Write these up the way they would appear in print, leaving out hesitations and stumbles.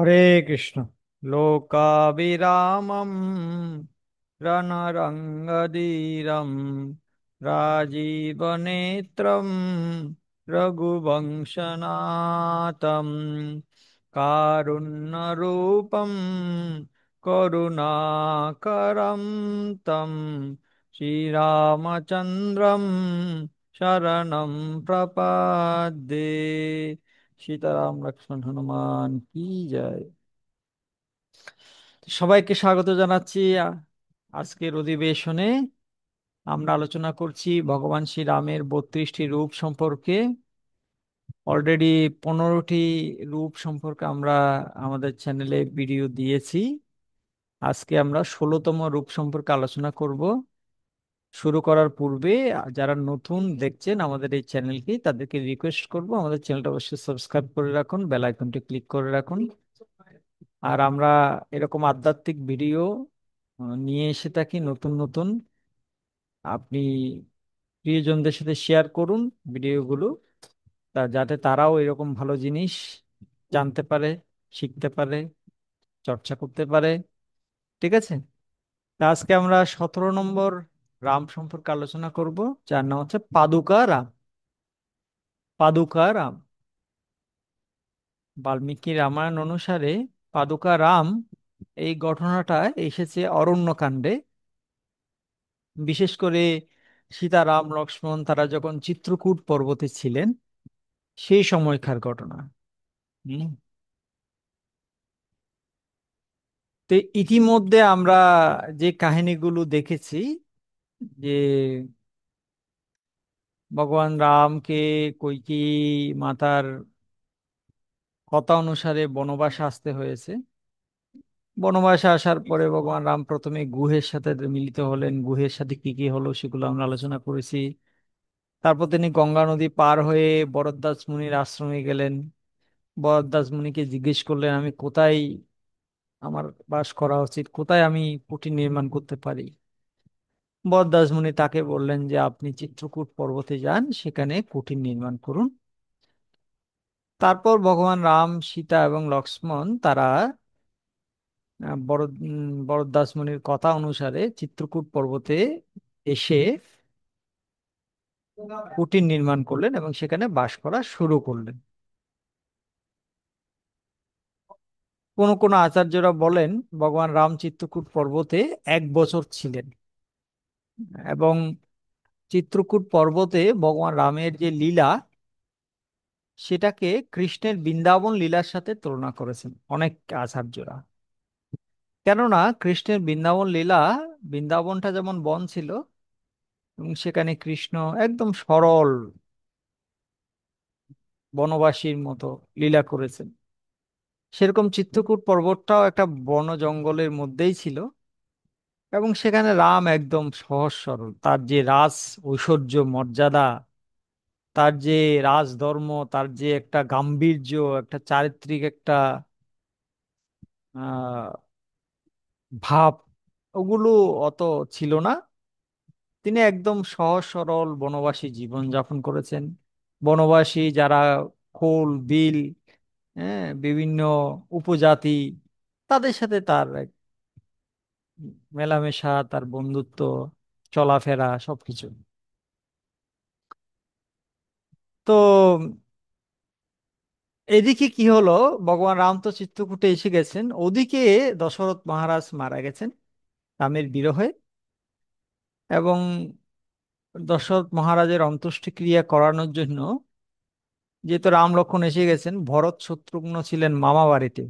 হরে কৃষ্ণ। লোকাবিরামম রণরঙ্গধীরম রাজীবনেত্রম রঘুবংশনাথম কারুণ্যরূপম করুণাকরম তম শ্রীরামচন্দ্রম শরণম প্রপদ্যে। সীতারাম লক্ষ্মণ হনুমান কি জয়। সবাইকে স্বাগত জানাচ্ছি আজকের অধিবেশনে। আমরা আলোচনা করছি ভগবান শ্রীরামের 32টি রূপ সম্পর্কে। অলরেডি 15টি রূপ সম্পর্কে আমরা আমাদের চ্যানেলে ভিডিও দিয়েছি। আজকে আমরা 16তম রূপ সম্পর্কে আলোচনা করব। শুরু করার পূর্বে যারা নতুন দেখছেন আমাদের এই চ্যানেলকে, তাদেরকে রিকোয়েস্ট করব আমাদের চ্যানেলটা অবশ্যই সাবস্ক্রাইব করে রাখুন, বেল আইকনটি ক্লিক করে রাখুন। আর আমরা এরকম আধ্যাত্মিক ভিডিও নিয়ে এসে থাকি নতুন নতুন। আপনি প্রিয়জনদের সাথে শেয়ার করুন ভিডিওগুলো, যাতে তারাও এরকম ভালো জিনিস জানতে পারে, শিখতে পারে, চর্চা করতে পারে। ঠিক আছে। তা আজকে আমরা 17 নম্বর রাম সম্পর্কে আলোচনা করব, যার নাম হচ্ছে পাদুকা রাম। পাদুকা রাম বাল্মীকি রামায়ণ অনুসারে পাদুকা রাম এই ঘটনাটা এসেছে অরণ্যকাণ্ডে। বিশেষ করে সীতা রাম লক্ষ্মণ তারা যখন চিত্রকূট পর্বতে ছিলেন সেই সময়কার ঘটনা। হুম। তো ইতিমধ্যে আমরা যে কাহিনীগুলো দেখেছি, যে ভগবান রামকে কইকেয়ী মাতার কথা অনুসারে বনবাসে আসতে হয়েছে। বনবাসে আসার পরে ভগবান রাম প্রথমে গুহের সাথে মিলিত হলেন, গুহের সাথে কি কি হলো সেগুলো আমরা আলোচনা করেছি। তারপর তিনি গঙ্গা নদী পার হয়ে বরদ্দাস মুনির আশ্রমে গেলেন। বরদাস মুনিকে জিজ্ঞেস করলেন, আমি কোথায় আমার বাস করা উচিত, কোথায় আমি কুটির নির্মাণ করতে পারি। বরদাস মুনি তাকে বললেন যে আপনি চিত্রকূট পর্বতে যান, সেখানে কুটির নির্মাণ করুন। তারপর ভগবান রাম, সীতা এবং লক্ষ্মণ তারা বরদাস মুনির কথা অনুসারে চিত্রকূট পর্বতে এসে কুটির নির্মাণ করলেন এবং সেখানে বাস করা শুরু করলেন। কোন কোন আচার্যরা বলেন ভগবান রাম চিত্রকূট পর্বতে 1 বছর ছিলেন, এবং চিত্রকূট পর্বতে ভগবান রামের যে লীলা সেটাকে কৃষ্ণের বৃন্দাবন লীলার সাথে তুলনা করেছেন অনেক আচার্যরা। কেননা কৃষ্ণের বৃন্দাবন লীলা, বৃন্দাবনটা যেমন বন ছিল এবং সেখানে কৃষ্ণ একদম সরল বনবাসীর মতো লীলা করেছেন, সেরকম চিত্রকূট পর্বতটাও একটা বন জঙ্গলের মধ্যেই ছিল। এবং সেখানে রাম একদম সহজ সরল, তার যে রাজ ঐশ্বর্য মর্যাদা, তার যে রাজধর্ম, তার যে একটা গাম্ভীর্য, একটা চারিত্রিক একটা আহ ভাব, ওগুলো অত ছিল না। তিনি একদম সহজ সরল বনবাসী জীবন যাপন করেছেন। বনবাসী যারা খোল বিল, হ্যাঁ, বিভিন্ন উপজাতি, তাদের সাথে তার এক মেলামেশা, তার বন্ধুত্ব, চলাফেরা সবকিছু। তো এদিকে কি হলো, ভগবান রাম তো চিত্রকূটে এসে গেছেন, ওদিকে দশরথ মহারাজ মারা গেছেন রামের বিরহে। এবং দশরথ মহারাজের অন্ত্যেষ্টিক্রিয়া করানোর জন্য, যেহেতু রাম লক্ষ্মণ এসে গেছেন, ভরত শত্রুঘ্ন ছিলেন মামা বাড়িতে।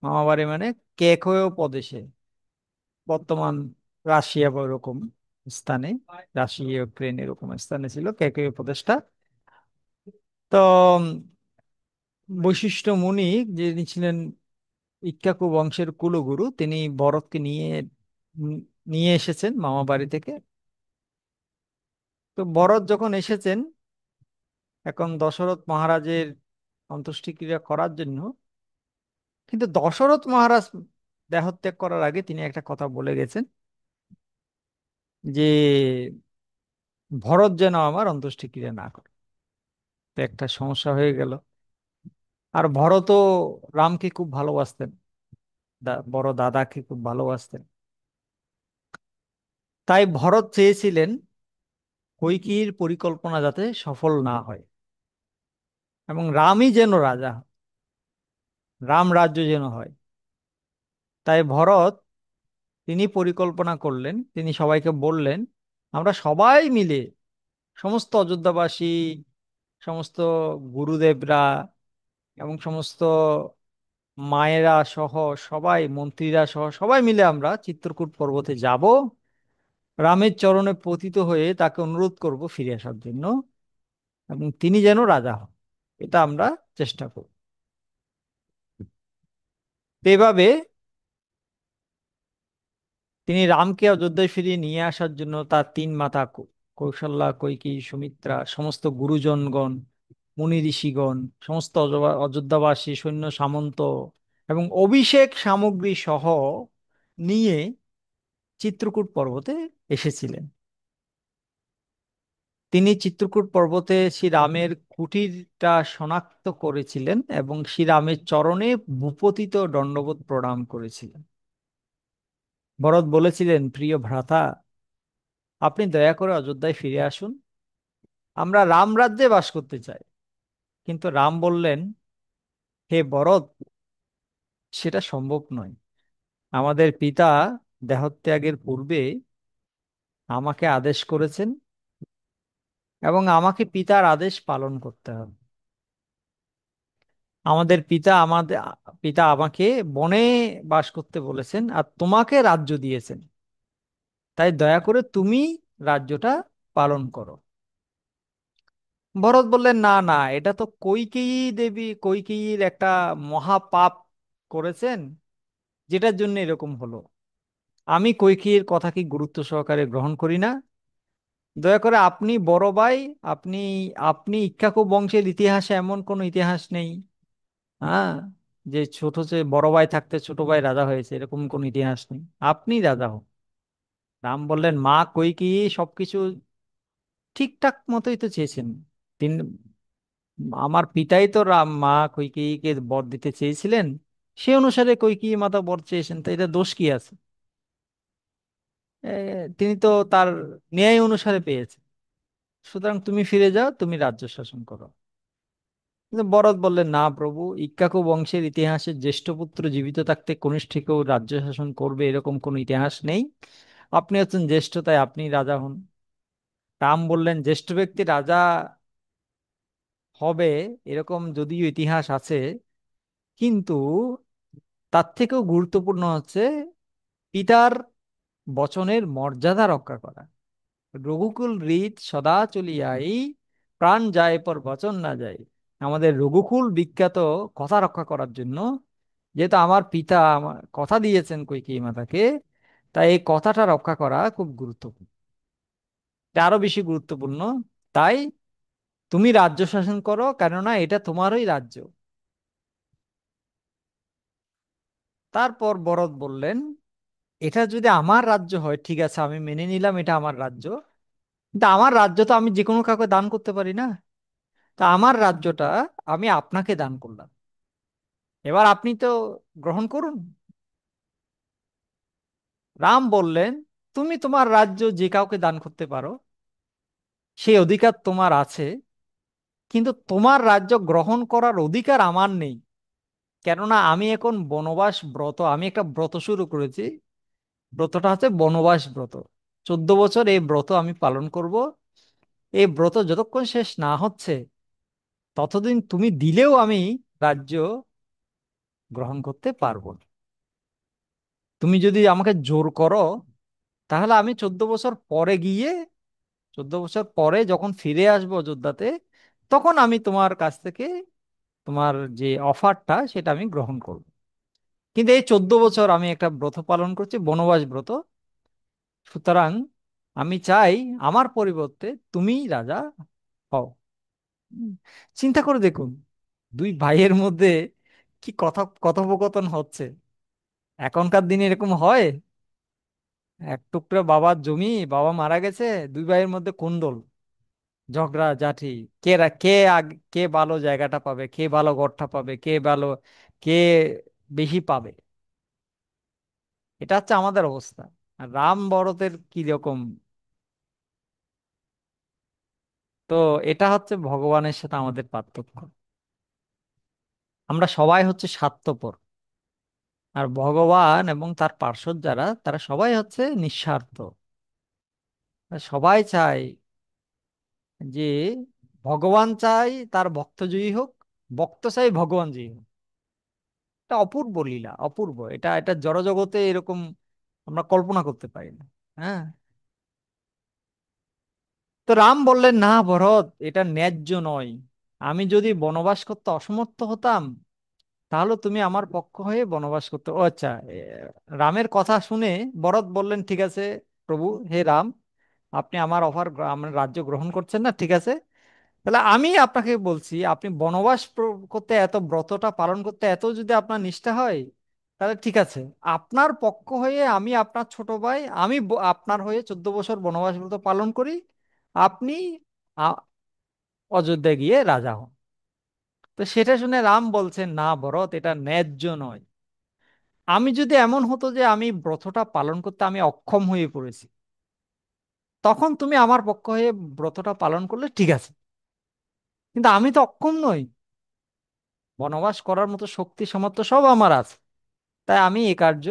মামা বাড়ি মানে কেকয় প্রদেশে, বর্তমান রাশিয়া বা এরকম স্থানে, রাশিয়া ইউক্রেন এরকম স্থানে ছিল কেকয় প্রদেশটা। তো বশিষ্ঠ মুনি, যিনি ছিলেন ইক্ষ্বাকু বংশের কুলগুরু, তিনি ভরতকে উম, নিয়ে এসেছেন মামা বাড়ি থেকে। তো ভরত যখন এসেছেন, এখন দশরথ মহারাজের অন্ত্যেষ্টিক্রিয়া করার জন্য, কিন্তু দশরথ মহারাজ দেহত্যাগ করার আগে তিনি একটা কথা বলে গেছেন যে ভরত যেন আমার অন্ত্যেষ্টিক্রিয়া না করে। তো একটা সমস্যা হয়ে গেল। আর ভরতও রামকে খুব ভালোবাসতেন, বড় দাদাকে খুব ভালোবাসতেন। তাই ভরত চেয়েছিলেন কৈকেয়ীর পরিকল্পনা যাতে সফল না হয়, এবং রামই যেন রাজা, রাম রাজ্য যেন হয়। তাই ভরত, তিনি পরিকল্পনা করলেন, তিনি সবাইকে বললেন, আমরা সবাই মিলে, সমস্ত অযোধ্যাবাসী, সমস্ত গুরুদেবরা এবং সমস্ত মায়েরা সহ সবাই, মন্ত্রীরা সহ সবাই মিলে আমরা চিত্রকূট পর্বতে যাব, রামের চরণে পতিত হয়ে তাকে অনুরোধ করব ফিরে আসার জন্য, এবং তিনি যেন রাজা হন, এটা আমরা চেষ্টা করব। তো এভাবে তিনি রামকে অযোধ্যায় ফিরিয়ে নিয়ে আসার জন্য তার তিন মাতা কৌশল্যা, কৈকেয়ী, সুমিত্রা, সমস্ত গুরুজনগণ, মুনি ঋষিগণ, সমস্ত অযোধ্যাবাসী, সৈন্য সামন্ত এবং অভিষেক সামগ্রী সহ নিয়ে চিত্রকূট পর্বতে এসেছিলেন। তিনি চিত্রকূট পর্বতে শ্রীরামের কুটিরটা শনাক্ত করেছিলেন এবং শ্রীরামের চরণে ভূপতিত দণ্ডবত প্রণাম করেছিলেন। ভরত বলেছিলেন, প্রিয় ভ্রাতা, আপনি দয়া করে অযোধ্যায় ফিরে আসুন, আমরা রাম রাজ্যে বাস করতে চাই। কিন্তু রাম বললেন, হে ভরত, সেটা সম্ভব নয়। আমাদের পিতা দেহত্যাগের পূর্বে আমাকে আদেশ করেছেন, এবং আমাকে পিতার আদেশ পালন করতে হবে। আমাদের পিতা আমাকে বনে বাস করতে বলেছেন, আর তোমাকে রাজ্য দিয়েছেন। তাই দয়া করে তুমি রাজ্যটা পালন করো। ভরত বললেন, না না, এটা তো কৈকেয়ীর একটা মহাপাপ করেছেন, যেটার জন্য এরকম হলো। আমি কৈকেয়ীর কথা কি গুরুত্ব সহকারে গ্রহণ করি না। দয়া করে আপনি বড় ভাই, আপনি আপনি ইক্ষ্বাকু বংশের ইতিহাসে এমন কোনো ইতিহাস নেই, হ্যাঁ, যে বড় ভাই থাকতে ছোট ভাই রাজা হয়েছে, এরকম কোন ইতিহাস নেই। আপনি রাজা হন। রাম বললেন, মা কৈকেয়ী সবকিছু ঠিকঠাক মতোই তো চেয়েছেন। তিন আমার পিতাই তো মা কৈকেয়ীকে বর দিতে চেয়েছিলেন, সে অনুসারে কৈকেয়ী মাতা বর চেয়েছেন, তো এটা দোষ কি আছে? এ, তিনি তো তার ন্যায় অনুসারে পেয়েছেন। সুতরাং তুমি ফিরে যাও, তুমি রাজ্য শাসন করো। কিন্তু ভরত বললেন, না প্রভু, ইক্ষ্বাকু বংশের ইতিহাসে জ্যেষ্ঠ পুত্র জীবিত থাকতে কনিষ্ঠকেও রাজ্য শাসন করবে এরকম কোনো ইতিহাস নেই। আপনি হচ্ছেন জ্যেষ্ঠ, তাই আপনি রাজা হন। রাম বললেন, জ্যেষ্ঠ ব্যক্তি রাজা হবে এরকম যদিও ইতিহাস আছে, কিন্তু তার থেকেও গুরুত্বপূর্ণ হচ্ছে পিতার বচনের মর্যাদা রক্ষা করা। রঘুকুল রীত সদা চলিয়াই, প্রাণ যায় পর বচন না যায়। আমাদের রঘুকুল বিখ্যাত কথা রক্ষা করার জন্য, যেহেতু আমার পিতা আমার কথা দিয়েছেন কৈকেয়ী মাতাকে, তাই এই কথাটা রক্ষা করা খুব গুরুত্বপূর্ণ, এটা আরো বেশি গুরুত্বপূর্ণ। তাই তুমি রাজ্য শাসন করো, কেননা এটা তোমারই রাজ্য। তারপর ভরত বললেন, এটা যদি আমার রাজ্য হয় ঠিক আছে, আমি মেনে নিলাম এটা আমার রাজ্য, কিন্তু আমার রাজ্য তো আমি যে কোনো কাউকে দান করতে পারি না। তা আমার রাজ্যটা আমি আপনাকে দান করলাম, এবার আপনি তো গ্রহণ করুন। রাম বললেন, তুমি তোমার রাজ্য যে কাউকে দান করতে পারো, সেই অধিকার তোমার আছে, কিন্তু তোমার রাজ্য গ্রহণ করার অধিকার আমার নেই। কেননা আমি এখন বনবাস ব্রত, আমি একটা ব্রত শুরু করেছি। ব্রতটা হচ্ছে বনবাস ব্রত। 14 বছর এই ব্রত আমি পালন করব। এই ব্রত যতক্ষণ শেষ না হচ্ছে, ততদিন তুমি দিলেও আমি রাজ্য গ্রহণ করতে পারবো না। তুমি যদি আমাকে জোর করো, তাহলে আমি 14 বছর পরে গিয়ে, 14 বছর পরে যখন ফিরে আসবো অযোধ্যাতে, তখন আমি তোমার কাছ থেকে তোমার যে অফারটা সেটা আমি গ্রহণ করব। কিন্তু এই 14 বছর আমি একটা ব্রত পালন করছি, বনবাস ব্রত। সুতরাং আমি চাই আমার পরিবর্তে তুমি রাজা হও। হুম, চিন্তা করে দেখুন, দুই ভাইয়ের মধ্যে কি কথোপকথন হচ্ছে। এখনকার দিনে এরকম হয়? এক টুকরো বাবার জমি, বাবা মারা গেছে, দুই ভাইয়ের মধ্যে কোন্দল। ঝগড়াঝাটি, কে ভালো জায়গাটা পাবে, কে ভালো ঘরটা পাবে, কে বেশি পাবে, এটা হচ্ছে আমাদের অবস্থা। আর রাম ভরতের কি রকম, তো এটা হচ্ছে ভগবানের সাথে আমাদের পার্থক্য। আমরা সবাই হচ্ছে স্বার্থপর, আর ভগবান এবং তার পার্ষদ যারা, তারা সবাই হচ্ছে নিঃস্বার্থ। সবাই চায় যে ভগবান চাই তার ভক্ত জয়ী হোক, ভক্ত চাই ভগবান জয়ী হোক। এটা অপূর্ব লীলা, অপূর্ব। এটা এটা জড়জগতে এরকম আমরা কল্পনা করতে পারি না। হ্যাঁ। তো রাম বললেন, না ভরত, এটা ন্যায্য নয়। আমি যদি বনবাস করতে অসমর্থ হতাম, তাহলে তুমি আমার পক্ষ হয়ে বনবাস করতে। ও আচ্ছা, রামের কথা শুনে ভরত বললেন, ঠিক আছে প্রভু, হে রাম, আপনি আমার আমার রাজ্য গ্রহণ করছেন না, ঠিক আছে। তাহলে আমি আপনাকে বলছি, আপনি বনবাস করতে এত, ব্রতটা পালন করতে এত যদি আপনার নিষ্ঠা হয়, তাহলে ঠিক আছে, আপনার পক্ষ হয়ে আমি আপনার ছোট ভাই, আমি আপনার হয়ে 14 বছর বনবাস ব্রত পালন করি। আপনি আ- অযোধ্যায় গিয়ে রাজা হন। তো সেটা শুনে রাম বলছেন, না ভরত, এটা ন্যায্য নয়। আমি যদি এমন হতো যে আমি ব্রতটা পালন করতে আমি অক্ষম হয়ে পড়েছি, তখন তুমি আমার পক্ষ হয়ে ব্রতটা পালন করলে ঠিক আছে। কিন্তু আমি তো অক্ষম নই, বনবাস করার মতো শক্তি সামর্থ্য সব আমার আছে, তাই আমি এই কার্য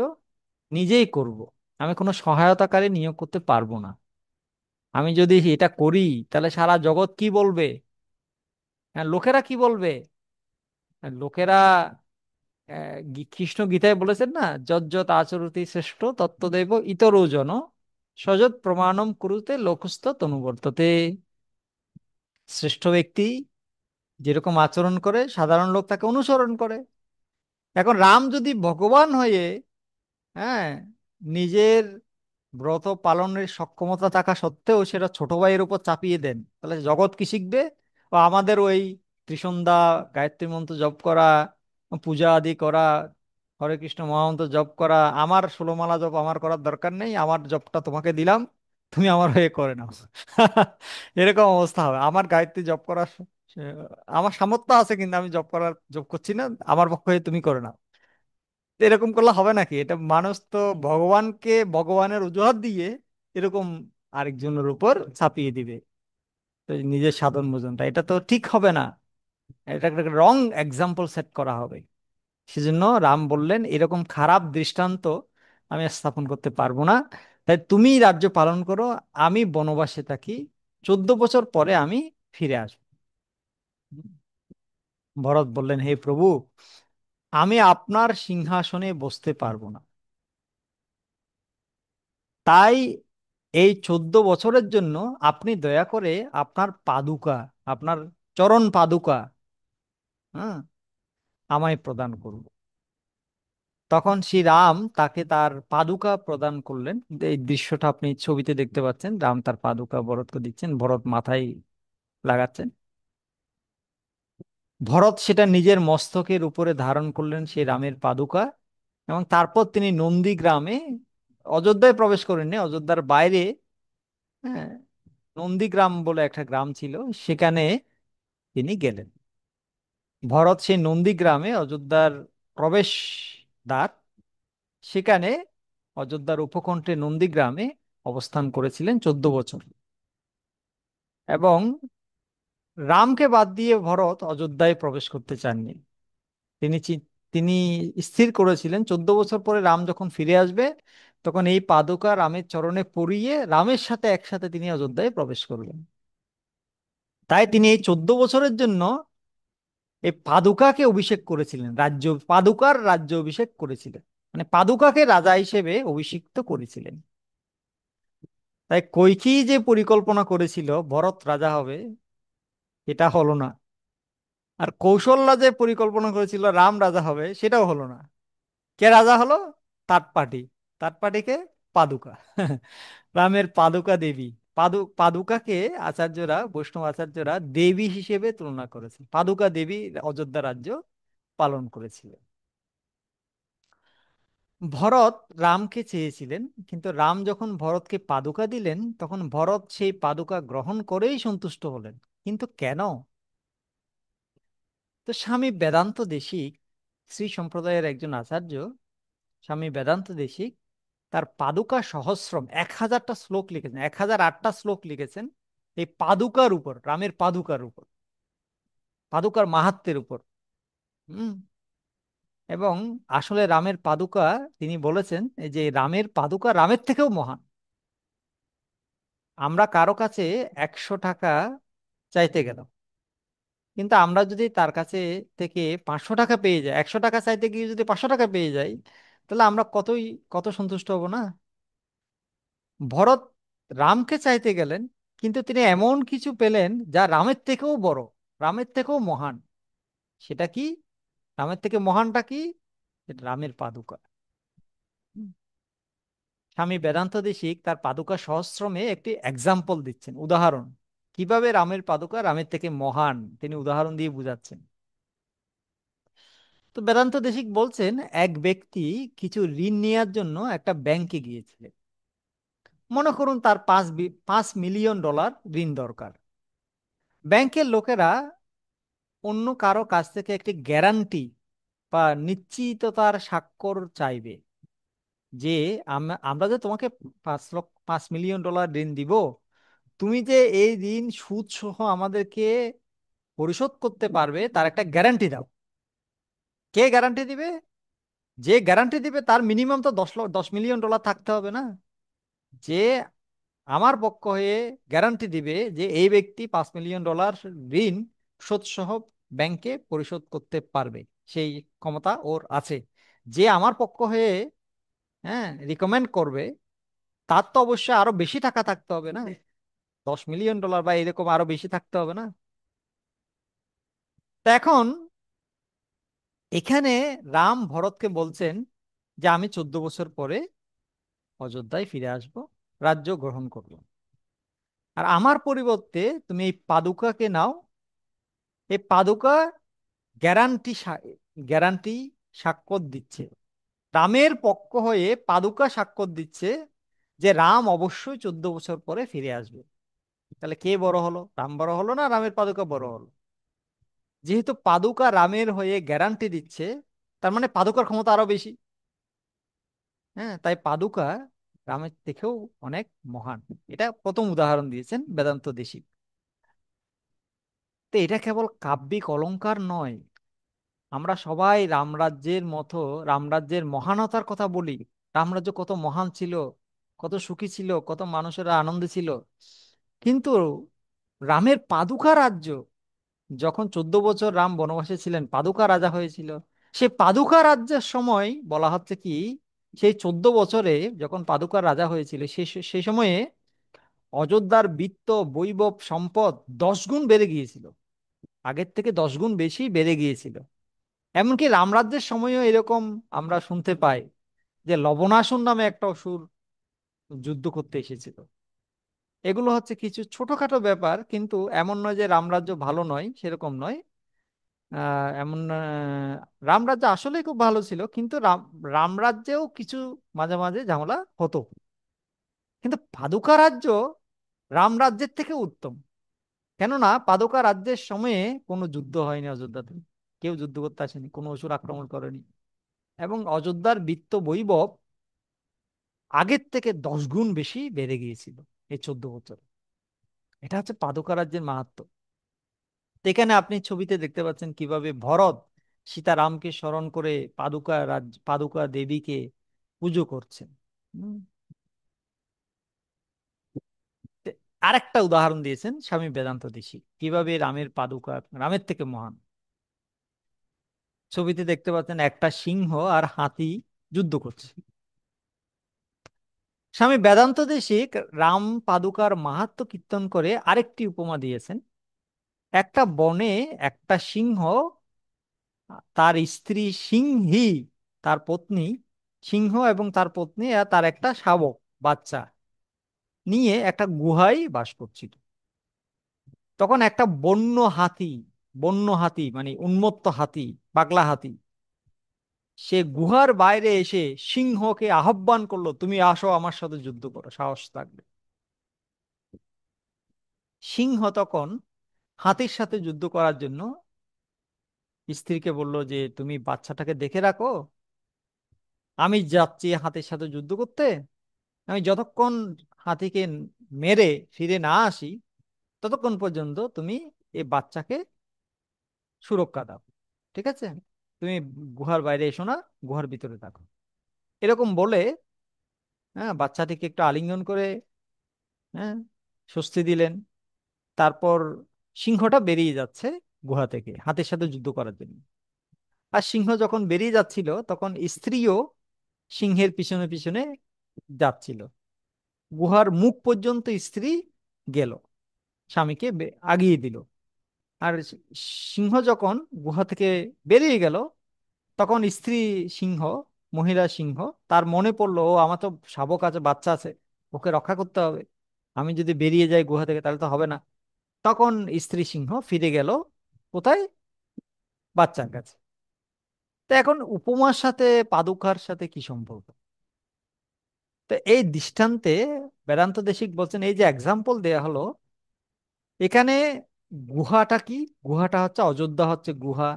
নিজেই করব। আমি কোনো সহায়তাকারী নিয়োগ করতে পারবো না। আমি যদি এটা করি, তাহলে সারা জগৎ কি বলবে? হ্যাঁ, লোকেরা কি বলবে? হ্যাঁ, লোকেরা কৃষ্ণ গীতায় বলেছেন না, যজ্জত আচরতি শ্রেষ্ঠ তত্ত্বদেব ইতরো জন সযৎ প্রমাণম কুরুতে লোকস্থ তনুবর্ততে। শ্রেষ্ঠ ব্যক্তি যেরকম আচরণ করে, সাধারণ লোক তাকে অনুসরণ করে। এখন রাম যদি ভগবান হয়ে, হ্যাঁ, নিজের ব্রত পালনের সক্ষমতা থাকা সত্ত্বেও সেটা ছোট ভাইয়ের উপর চাপিয়ে দেন, তাহলে জগৎ কি শিখবে? ও আমাদের ওই ত্রিসন্ধ্যা গায়ত্রী মন্ত্র জপ করা, পূজা আদি করা, হরে কৃষ্ণ মহামন্ত্র জপ করা, আমার 16 মালা জপ আমার করার দরকার নেই, আমার জপটা তোমাকে দিলাম, তুমি আমার হয়ে করে নাও। এরকম অবস্থা হবে। আমার গায়ত্রী জপ করার আমার সামর্থ্য আছে, কিন্তু আমি জপ করছি না, আমার পক্ষে তুমি করে নাও। এরকম করলে হবে নাকি? এটা মানুষ তো ভগবানকে ভগবানের অজুহাত দিয়ে এরকম আরেকজনের উপর চাপিয়ে দিবে, তো নিজের সাধন ভোজনটা, এটা তো ঠিক হবে না। এটা একটা রং এক্সাম্পল সেট করা হবে। সেজন্য রাম বললেন, এরকম খারাপ দৃষ্টান্ত আমি স্থাপন করতে পারবো না, তাই তুমি রাজ্য পালন করো, আমি বনবাসে থাকি, 14 বছর পরে আমি ফিরে আসবো। ভরত বললেন, হে প্রভু, আমি আপনার সিংহাসনে বসতে পারবো না, তাই এই 14 বছরের জন্য আপনি দয়া করে আপনার পাদুকা, আপনার চরণ পাদুকা, হ্যাঁ, আমায় প্রদান করুন। তখন শ্রী রাম তাকে তার পাদুকা প্রদান করলেন। এই দৃশ্যটা আপনি ছবিতে দেখতে পাচ্ছেন, রাম তার পাদুকা ভরতকে দিচ্ছেন, ভরত মাথায় লাগাচ্ছেন। ভরত সেটা নিজের মস্তকের উপরে ধারণ করলেন, সেই রামের পাদুকা। এবং তারপর তিনি নন্দীগ্রামে, অযোধ্যায় প্রবেশ করেননি, অযোধ্যার বাইরে, হ্যাঁ, নন্দীগ্রাম বলে একটা গ্রাম ছিল, সেখানে তিনি গেলেন। ভরত সেই নন্দীগ্রামে, অযোধ্যার প্রবেশ দ্বার, সেখানে অযোধ্যার উপকণ্ঠে নন্দীগ্রামে অবস্থান করেছিলেন 14 বছর। এবং রামকে বাদ দিয়ে ভরত অযোধ্যায় প্রবেশ করতে চাননি। তিনি তিনি স্থির করেছিলেন 14 বছর পরে রাম যখন ফিরে আসবে, তখন এই পাদুকা রামের চরণে পরিয়ে রামের সাথে একসাথে তিনি অযোধ্যায় প্রবেশ করবেন। তাই তিনি এই 14 বছরের জন্য এই পাদুকাকে অভিষেক করেছিলেন, পাদুকার রাজ্য অভিষেক করেছিলেন, মানে পাদুকাকে রাজা হিসেবে অভিষিক্ত করেছিলেন। তাই কৈকেয়ী যে পরিকল্পনা করেছিল ভরত রাজা হবে, এটা হলো না। আর কৌশল্যা যে পরিকল্পনা করেছিল রাম রাজা হবে, সেটাও হলো না। কে রাজা হলো? Third party. থার্ড পার্টিকে পাদুকা। রামের পাদুকা দেবী। পাদুকাকে আচার্যরা, বৈষ্ণব আচার্যরা দেবী হিসেবে তুলনা করেছে। পাদুকা দেবী অযোধ্যা রাজ্য পালন করেছিলেন। ভরত রামকে চেয়েছিলেন, কিন্তু রাম যখন ভরতকে পাদুকা দিলেন তখন ভরত সেই পাদুকা গ্রহণ করেই সন্তুষ্ট হলেন। কিন্তু কেন? তো স্বামী বেদান্ত দেশিক, শ্রী সম্প্রদায়ের একজন আচার্য, স্বামী বেদান্ত দেশিক তার পাদুকা সহস্রম 1000টা শ্লোক লিখেছেন, 1008টা শ্লোক লিখেছেন এই পাদুকার উপর, রামের পাদুকার উপর, পাদুকার মাহাত্ম্যের উপর। হুম। এবং আসলে রামের পাদুকা, তিনি বলেছেন এই যে রামের পাদুকা রামের থেকেও মহান। আমরা কারো কাছে 100 টাকা চাইতে গেলাম, কিন্তু আমরা যদি তার কাছে থেকে 500 টাকা পেয়ে যাই, 100 টাকা চাইতে গিয়ে যদি 500 টাকা পেয়ে যাই, তাহলে আমরা কত সন্তুষ্ট হব না? ভরত রামকে চাইতে গেলেন, কিন্তু তিনি এমন কিছু পেলেন যা রামের থেকেও বড়, রামের থেকেও মহান। সেটা কি? রামের থেকে মহানটা কি? এটা রামের পাদুকা। হুম। স্বামী বেদান্ত দেশিক তার পাদুকা সহস্রমে একটি এক্সাম্পল দিচ্ছেন, উদাহরণ, কিভাবে রামের পাদুকা রামের থেকে মহান তিনি উদাহরণ দিয়ে বুঝাচ্ছেন। তো বেদান্ত দেশিক বলছেন, এক ব্যক্তি কিছু ঋণ নেওয়ার জন্য একটা ব্যাংকে গিয়েছিলেন। মনে করুন তার 5 মিলিয়ন ডলার ঋণ দরকার। ব্যাংকের লোকেরা অন্য কারো কাছ থেকে একটি গ্যারান্টি বা নিশ্চিততার স্বাক্ষর চাইবে যে আমরা যে তোমাকে 5 মিলিয়ন ডলার ঋণ দিব, তুমি যে এই ঋণ সুদ সহ আমাদেরকে পরিশোধ করতে পারবে তার একটা গ্যারান্টি দাও। কে গ্যারান্টি দিবে? যে গ্যারান্টি দিবে তার মিনিমাম তো 10 মিলিয়ন ডলার থাকতে হবে না? যে আমার পক্ষ হয়ে গ্যারান্টি দিবে যে এই ব্যক্তি 5 মিলিয়ন ডলার ঋণ সুদসহ ব্যাংকে পরিশোধ করতে পারবে, সেই ক্ষমতা ওর আছে। যে আমার পক্ষ হয়ে, হ্যাঁ, রিকমেন্ড করবে, তার তো অবশ্যই আরো বেশি টাকা থাকতে হবে না? 10 মিলিয়ন ডলার বা এরকম আরো বেশি থাকতে হবে না? তা এখন এখানে রাম ভরতকে বলছেন যে আমি 14 বছর পরে অযোধ্যায় ফিরে আসব, রাজ্য গ্রহণ করব, আর আমার পরিবর্তে তুমি এই পাদুকাকে নাও। এই পাদুকা গ্যারান্টি গ্যারান্টি স্বাক্ষর দিচ্ছে, রামের পক্ষ হয়ে পাদুকা স্বাক্ষর দিচ্ছে যে রাম অবশ্যই 14 বছর পরে ফিরে আসবে। তাহলে কে বড় হলো, রাম বড় হলো না রামের পাদুকা বড় হলো? যেহেতু পাদুকা রামের হয়ে গ্যারান্টি দিচ্ছে, তার মানে পাদুকার ক্ষমতা আরো বেশি। হ্যাঁ, তাই পাদুকা রামের থেকেও অনেক মহান। এটা প্রথম উদাহরণ দিয়েছেন বেদান্ত দেশিক। তো এটা কেবল কাব্যিক অলংকার নয়, আমরা সবাই রামরাজ্যের মতো রামরাজ্যের মহানতার কথা বলি। রামরাজ্য কত মহান ছিল, কত সুখী ছিল, কত মানুষেরা আনন্দে ছিল। কিন্তু রামের পাদুকা রাজ্য, যখন 14 বছর রাম বনবাসে ছিলেন, পাদুকা রাজা হয়েছিল। সেই পাদুকা রাজ্যের সময় বলা হচ্ছে কি, সেই 14 বছরে যখন পাদুকা রাজা হয়েছিল সেই সময়ে অযোধ্যার বিত্ত, বৈভব, সম্পদ 10 গুণ বেড়ে গিয়েছিল, আগের থেকে 10 গুণ বেশি বেড়ে গিয়েছিল। এমনকি রামরাজ্যের সময়ও এরকম আমরা শুনতে পাই যে লবণাসুর নামে একটা অসুর যুদ্ধ করতে এসেছিল। এগুলো হচ্ছে কিছু ছোটখাটো ব্যাপার, কিন্তু এমন নয় যে রামরাজ্য ভালো নয়, সেরকম নয়। এমন রামরাজ্য আসলে খুব ভালো ছিল, কিন্তু রামরাজ্যেও কিছু মাঝে মাঝে ঝামেলা হতো। কিন্তু পাদুকা রাজ্য রামরাজ্যের থেকে উত্তম। কেননা পাদুকা রাজ্যের সময়ে কোনো যুদ্ধ হয়নি অযোধ্যাতে, কেউ যুদ্ধ করতে আসেনি, কোনো অসুর আক্রমণ করেনি, এবং অযোধ্যার বিত্ত বৈভব আগের থেকে 10 গুণ বেশি বেড়ে গিয়েছিল এই 14 বছর। এটা হচ্ছে পাদুকা রাজ্যের মাহাত্ম্য। তো এখানে আপনি ছবিতে দেখতে পাচ্ছেন কিভাবে ভরত সীতারামকে স্মরণ করে পাদুকা দেবীকে পুজো করছেন। হুম। তে- আরেকটা উদাহরণ দিয়েছেন স্বামী বেদান্ত দেশী, কিভাবে রামের পাদুকা রামের থেকে মহান। ছবিতে দেখতে পাচ্ছেন একটা সিংহ আর হাতি যুদ্ধ করছে। স্বামী বেদান্ত দেশিক রাম পাদুকার মাহাত্ম্য কীর্তন করে আরেকটি উপমা দিয়েছেন। একটা বনে একটা সিংহ তার স্ত্রী সিংহী, তার পত্নী, সিংহ এবং তার পত্নী আর তার একটা শাবক বাচ্চা নিয়ে একটা গুহায় বাস করছিল। তখন একটা বন্য হাতি, বন্য হাতি মানে উন্মত্ত হাতি, পাগলা হাতি, সে গুহার বাইরে এসে সিংহকে আহ্বান করলো, তুমি আসো আমার সাথে যুদ্ধ করো, সাহস থাকবে। সিংহ তখন হাতির সাথে যুদ্ধ করার জন্য স্ত্রীকে বলল যে তুমি বাচ্চাটাকে দেখে রাখো, আমি যাচ্ছি হাতির সাথে যুদ্ধ করতে। আমি যতক্ষণ হাতিকে মেরে ফিরে না আসি, ততক্ষণ পর্যন্ত তুমি এই বাচ্চাকে সুরক্ষা দাও, ঠিক আছে? তুমি গুহার বাইরে এসো না, গুহার ভিতরে থাকো। এরকম বলে, হ্যাঁ, বাচ্চাটিকে একটু আলিঙ্গন করে, হ্যাঁ, স্বস্তি দিলেন। তারপর সিংহটা বেরিয়ে যাচ্ছে গুহা থেকে হাতির সাথে যুদ্ধ করার জন্য। আর সিংহ যখন বেরিয়ে যাচ্ছিল, তখন স্ত্রীও সিংহের পিছনে পিছনে যাচ্ছিল। গুহার মুখ পর্যন্ত স্ত্রী গেল, স্বামীকে আগিয়ে দিল। আর সিংহ যখন গুহা থেকে বেরিয়ে গেল, তখন স্ত্রী সিংহ, মহিলা সিংহ, তার মনে পড়লো, ও আমার তো শাবক আছে, বাচ্চা আছে, ওকে রক্ষা করতে হবে। আমি যদি বেরিয়ে যাই গুহা থেকে তাহলে তো হবে না। তখন স্ত্রী সিংহ ফিরে গেল কোথায়? বাচ্চার কাছে। তো এখন উপমার সাথে পাদুকার সাথে কি সম্পর্ক? তো এই দৃষ্টান্তে বেদান্ত দেশিক বলছেন, এই যে এক্সাম্পল দেয়া হলো এখানে, গুহাটা কি? গুহাটা হচ্ছে অযোধ্যা, হচ্ছে গুহা।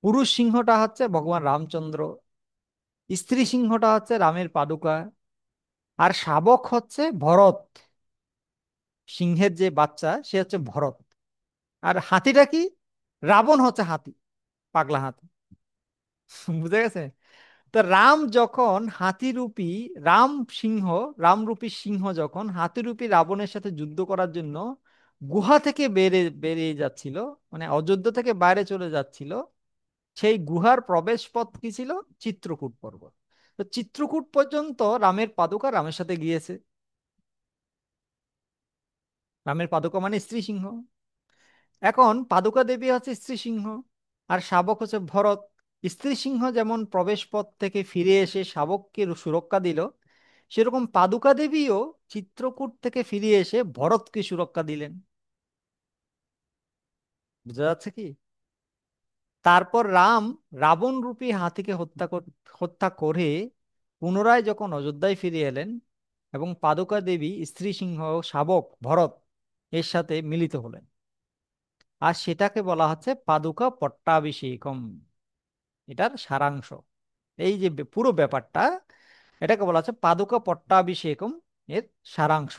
পুরুষ সিংহটা হচ্ছে ভগবান রামচন্দ্র, স্ত্রী সিংহটা হচ্ছে রামের পাদুকা, আর শাবক হচ্ছে ভরত। সিংহের যে বাচ্চা সে হচ্ছে ভরত। আর হাতিটা কি? রাবণ হচ্ছে হাতি, পাগলা হাতি। বুঝে গেছে? তো রাম যখন হাতিরূপী, রাম সিংহ, রামরূপী সিংহ যখন হাতিরূপী রাবণের সাথে যুদ্ধ করার জন্য গুহা থেকে বেরিয়ে যাচ্ছিল, মানে অযোধ্যা থেকে বাইরে চলে যাচ্ছিল, সেই গুহার প্রবেশ পথ কি ছিল? চিত্রকূট পর্বত। তো চিত্রকূট পর্যন্ত রামের পাদুকা রামের সাথে গিয়েছে। রামের পাদুকা মানে স্ত্রী সিংহ। এখন পাদুকা দেবী হচ্ছে স্ত্রী সিংহ, আর শাবক হচ্ছে ভরত। স্ত্রী সিংহ যেমন প্রবেশ পথ থেকে ফিরে এসে শাবককে সুরক্ষা দিল, সেরকম পাদুকা দেবীও চিত্রকূট থেকে ফিরে এসে ভরতকে সুরক্ষা দিলেন। বুঝা যাচ্ছে কি? তারপর রাম রাবণ রূপী হাতিকে হত্যা করে পুনরায় যখন অযোধ্যায় ফিরে এলেন, এবং পাদুকা দেবী স্ত্রী সিংহ ও শাবক ভরত এর সাথে মিলিত হলেন। আর সেটাকে বলা হচ্ছে পাদুকা পট্টাভিষেকম, এটার সারাংশ। এই যে পুরো ব্যাপারটা, এটাকে বলা হচ্ছে পাদুকা পট্টাভিষেকম, এর সারাংশ।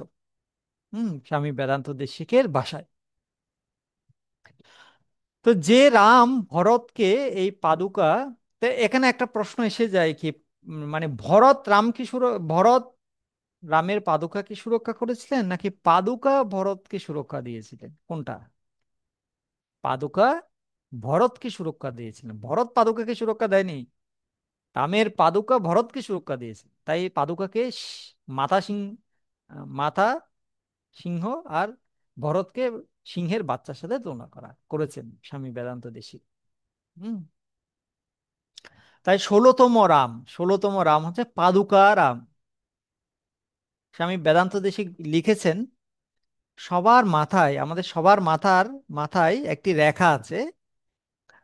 স্বামী বেদান্ত দেশিকের ভাষায়। তো যে রাম ভরতকে এই পাদুকা, তো এখানে একটা প্রশ্ন এসে যায় কি, মানে ভরত রাম কি ভরত রামের পাদুকা কি সুরক্ষা করেছিলেন, নাকি পাদুকা ভরতকে সুরক্ষা দিয়েছিলেন? কোনটা? পাদুকা ভরতকে সুরক্ষা দিয়েছিলেন, ভরত পাদুকাকে সুরক্ষা দেয়নি। রামের পাদুকা ভরতকে সুরক্ষা দিয়েছে, তাই পাদুকাকে মাথা মাথা সিংহ, আর ভরতকে সিংহের বাচ্চার সাথে তুলনা করেছেন স্বামী বেদান্ত দেশী। হম তাই 16তম রাম, 16তম রাম হচ্ছে পাদুকা রাম। স্বামী বেদান্ত দেশী লিখেছেন, সবার মাথায়, আমাদের সবার মাথায় একটি রেখা আছে,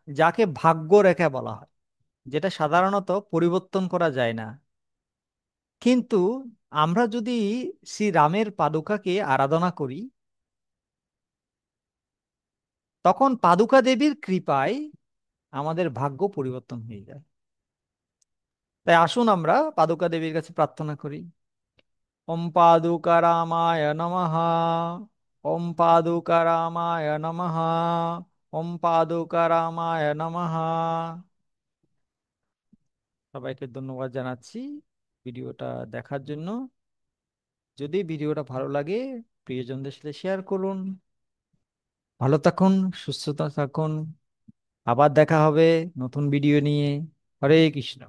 যাকে ভাগ্য রেখা বলা হয়, যেটা সাধারণত পরিবর্তন করা যায় না। কিন্তু আমরা যদি শ্রী রামের পাদুকাকে আরাধনা করি, তখন পাদুকা দেবীর কৃপায় আমাদের ভাগ্য পরিবর্তন হয়ে যায়। তাই আসুন আমরা পাদুকা দেবীর কাছে প্রার্থনা করি। ওম পাদুকা রামায় নমঃ, ওম পাদুকা রামায় নমঃ, ওম পাদুকা রামায় নমঃ। সবাইকে ধন্যবাদ জানাচ্ছি ভিডিওটা দেখার জন্য। যদি ভিডিওটা ভালো লাগে, প্রিয়জনদের সাথে শেয়ার করুন। ভালো থাকুন, সুস্থতা থাকুন। আবার দেখা হবে নতুন ভিডিও নিয়ে। হরে কৃষ্ণ।